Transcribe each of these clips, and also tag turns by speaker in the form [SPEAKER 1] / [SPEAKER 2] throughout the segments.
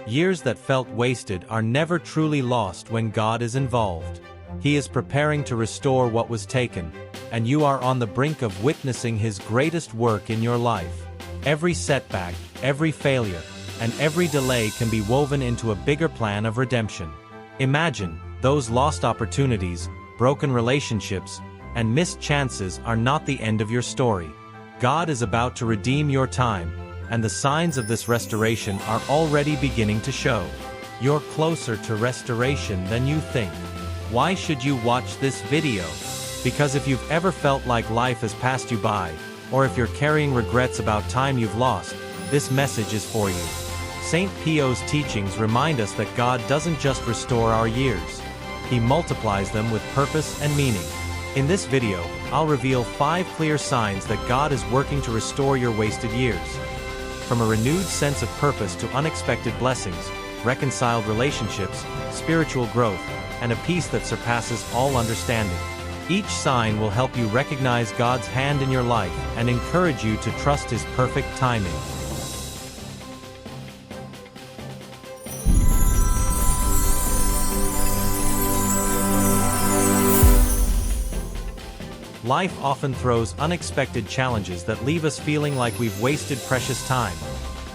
[SPEAKER 1] Years that felt wasted are never truly lost when God is involved. He is preparing to restore what was taken, and you are on the brink of witnessing His greatest work in your life. Every setback, every failure, and every delay can be woven into a bigger plan of redemption. Imagine, those lost opportunities, broken relationships, and missed chances are not the end of your story. God is about to redeem your time, and the signs of this restoration are already beginning to show. You're closer to restoration than you think. Why should you watch this video? Because if you've ever felt like life has passed you by, or if you're carrying regrets about time you've lost, this message is for you. St. Pio's teachings remind us that God doesn't just restore our years. He multiplies them with purpose and meaning. In this video, I'll reveal 5 clear signs that God is working to restore your wasted years. From a renewed sense of purpose to unexpected blessings, reconciled relationships, spiritual growth, and a peace that surpasses all understanding. Each sign will help you recognize God's hand in your life and encourage you to trust His perfect timing. Life often throws unexpected challenges that leave us feeling like we've wasted precious time.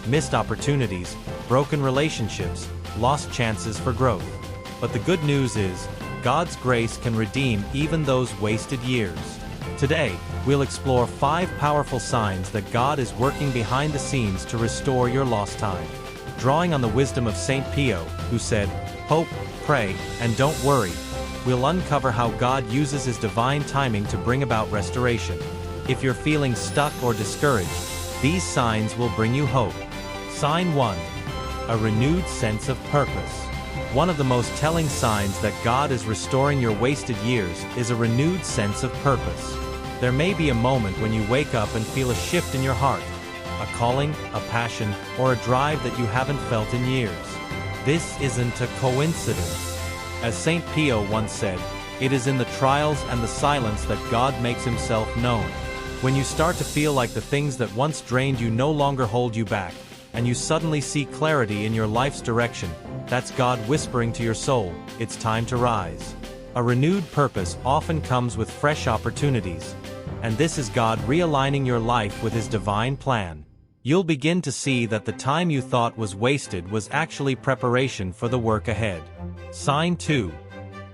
[SPEAKER 1] Missed opportunities, broken relationships, lost chances for growth. But the good news is, God's grace can redeem even those wasted years. Today, we'll explore 5 powerful signs that God is working behind the scenes to restore your lost time. Drawing on the wisdom of St. Pio, who said, "Hope, pray, and don't worry," we'll uncover how God uses His divine timing to bring about restoration. If you're feeling stuck or discouraged, these signs will bring you hope. Sign 1. A renewed sense of purpose. One of the most telling signs that God is restoring your wasted years is a renewed sense of purpose. There may be a moment when you wake up and feel a shift in your heart, a calling, a passion, or a drive that you haven't felt in years. This isn't a coincidence. As St. Pio once said, it is in the trials and the silence that God makes Himself known. When you start to feel like the things that once drained you no longer hold you back, and you suddenly see clarity in your life's direction, that's God whispering to your soul, it's time to rise. A renewed purpose often comes with fresh opportunities, and this is God realigning your life with His divine plan. You'll begin to see that the time you thought was wasted was actually preparation for the work ahead. Sign 2.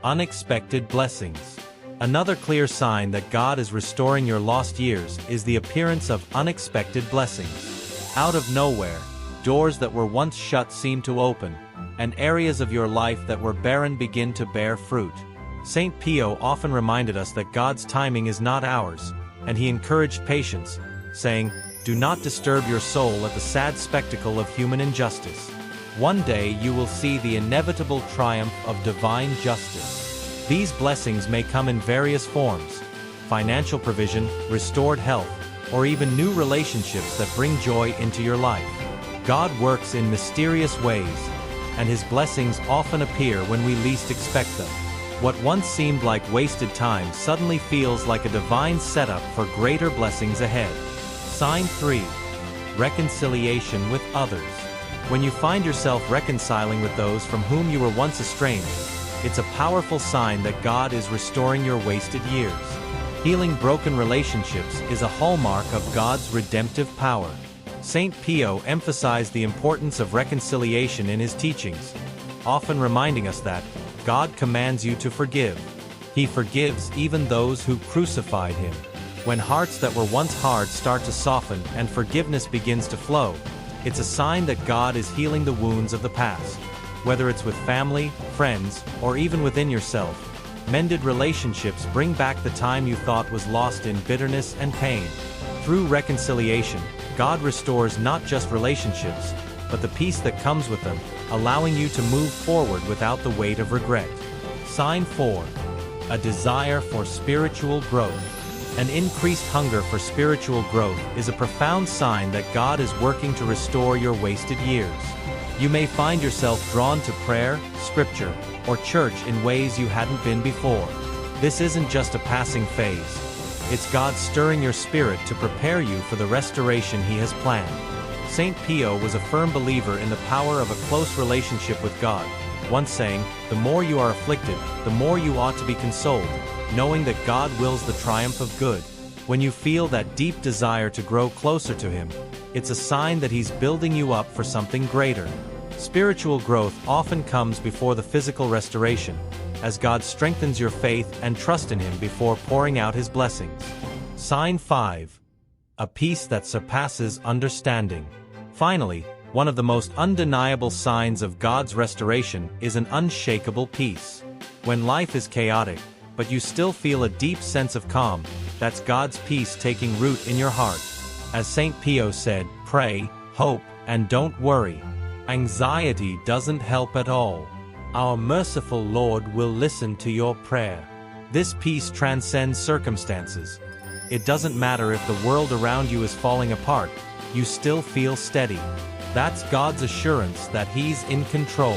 [SPEAKER 1] Unexpected blessings. Another clear sign that God is restoring your lost years is the appearance of unexpected blessings. Out of nowhere, doors that were once shut seem to open, and areas of your life that were barren begin to bear fruit. St. Pio often reminded us that God's timing is not ours, and he encouraged patience, saying, "Do not disturb your soul at the sad spectacle of human injustice. One day you will see the inevitable triumph of divine justice." These blessings may come in various forms: financial provision, restored health, or even new relationships that bring joy into your life. God works in mysterious ways, and His blessings often appear when we least expect them. What once seemed like wasted time suddenly feels like a divine setup for greater blessings ahead. Sign 3. Reconciliation with others. When you find yourself reconciling with those from whom you were once estranged, it's a powerful sign that God is restoring your wasted years. Healing broken relationships is a hallmark of God's redemptive power. St. Pio emphasized the importance of reconciliation in his teachings, often reminding us that God commands you to forgive. He forgives even those who crucified Him. When hearts that were once hard start to soften and forgiveness begins to flow, it's a sign that God is healing the wounds of the past. Whether it's with family, friends, or even within yourself, mended relationships bring back the time you thought was lost in bitterness and pain. Through reconciliation, God restores not just relationships, but the peace that comes with them, allowing you to move forward without the weight of regret. Sign 4. A desire for spiritual growth. An increased hunger for spiritual growth is a profound sign that God is working to restore your wasted years. You may find yourself drawn to prayer, scripture, or church in ways you hadn't been before. This isn't just a passing phase. It's God stirring your spirit to prepare you for the restoration He has planned. Saint Pio was a firm believer in the power of a close relationship with God, once saying, "The more you are afflicted, the more you ought to be consoled, knowing that God wills the triumph of good." When you feel that deep desire to grow closer to Him, it's a sign that He's building you up for something greater. Spiritual growth often comes before the physical restoration, as God strengthens your faith and trust in Him before pouring out His blessings. Sign 5. A peace that surpasses understanding. Finally, one of the most undeniable signs of God's restoration is an unshakable peace. When life is chaotic, but you still feel a deep sense of calm, that's God's peace taking root in your heart. As Saint Pio said, "Pray, hope, and don't worry. Anxiety doesn't help at all. Our merciful Lord will listen to your prayer." This peace transcends circumstances. It doesn't matter if the world around you is falling apart, you still feel steady. That's God's assurance that He's in control.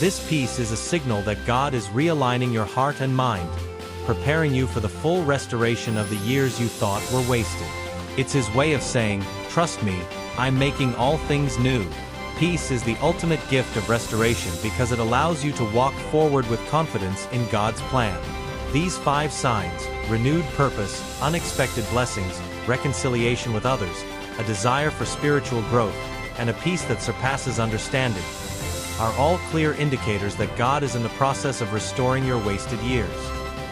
[SPEAKER 1] This peace is a signal that God is realigning your heart and mind, preparing you for the full restoration of the years you thought were wasted. It's His way of saying, "Trust me, I'm making all things new." Peace is the ultimate gift of restoration because it allows you to walk forward with confidence in God's plan. These 5 signs, renewed purpose, unexpected blessings, reconciliation with others, a desire for spiritual growth, and a peace that surpasses understanding, are all clear indicators that God is in the process of restoring your wasted years.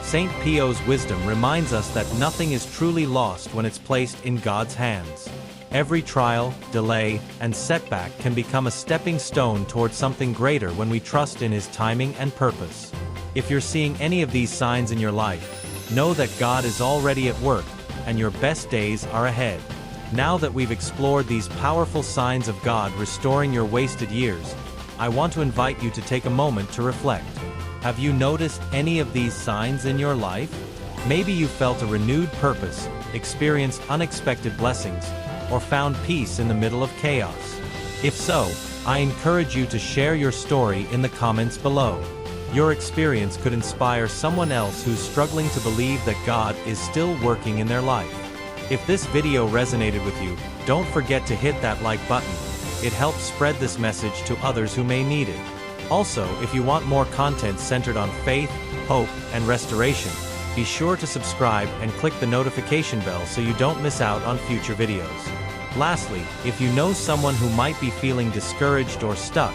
[SPEAKER 1] Saint Pio's wisdom reminds us that nothing is truly lost when it's placed in God's hands. Every trial, delay, and setback can become a stepping stone toward something greater when we trust in His timing and purpose. If you're seeing any of these signs in your life, know that God is already at work, and your best days are ahead. Now that we've explored these powerful signs of God restoring your wasted years, I want to invite you to take a moment to reflect. Have you noticed any of these signs in your life? Maybe you felt a renewed purpose, experienced unexpected blessings, or found peace in the middle of chaos. If so, I encourage you to share your story in the comments below. Your experience could inspire someone else who's struggling to believe that God is still working in their life. If this video resonated with you, don't forget to hit that like button. It helps spread this message to others who may need it. Also, if you want more content centered on faith, hope, and restoration, be sure to subscribe and click the notification bell so you don't miss out on future videos. Lastly, if you know someone who might be feeling discouraged or stuck,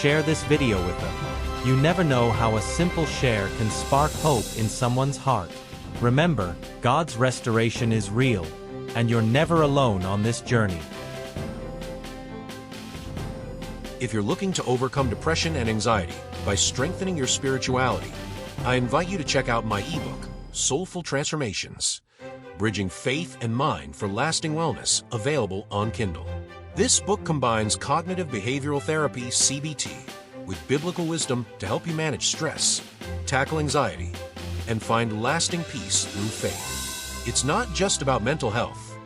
[SPEAKER 1] share this video with them. You never know how a simple share can spark hope in someone's heart. Remember, God's restoration is real, and you're never alone on this journey.
[SPEAKER 2] If you're looking to overcome depression and anxiety by strengthening your spirituality, I invite you to check out my ebook, Soulful Transformations, Bridging Faith and Mind for Lasting Wellness, available on Kindle. This book combines cognitive behavioral therapy, CBT, with biblical wisdom to help you manage stress, tackle anxiety, and find lasting peace through faith. It's not just about mental health.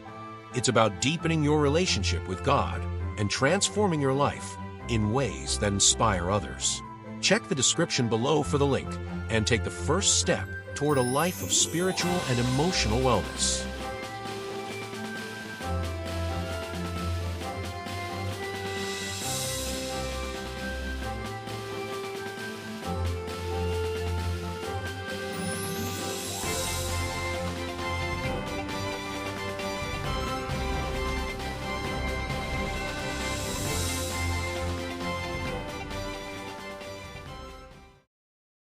[SPEAKER 2] It's about deepening your relationship with God and transforming your life in ways that inspire others. Check the description below for the link and take the first step toward a life of spiritual and emotional wellness.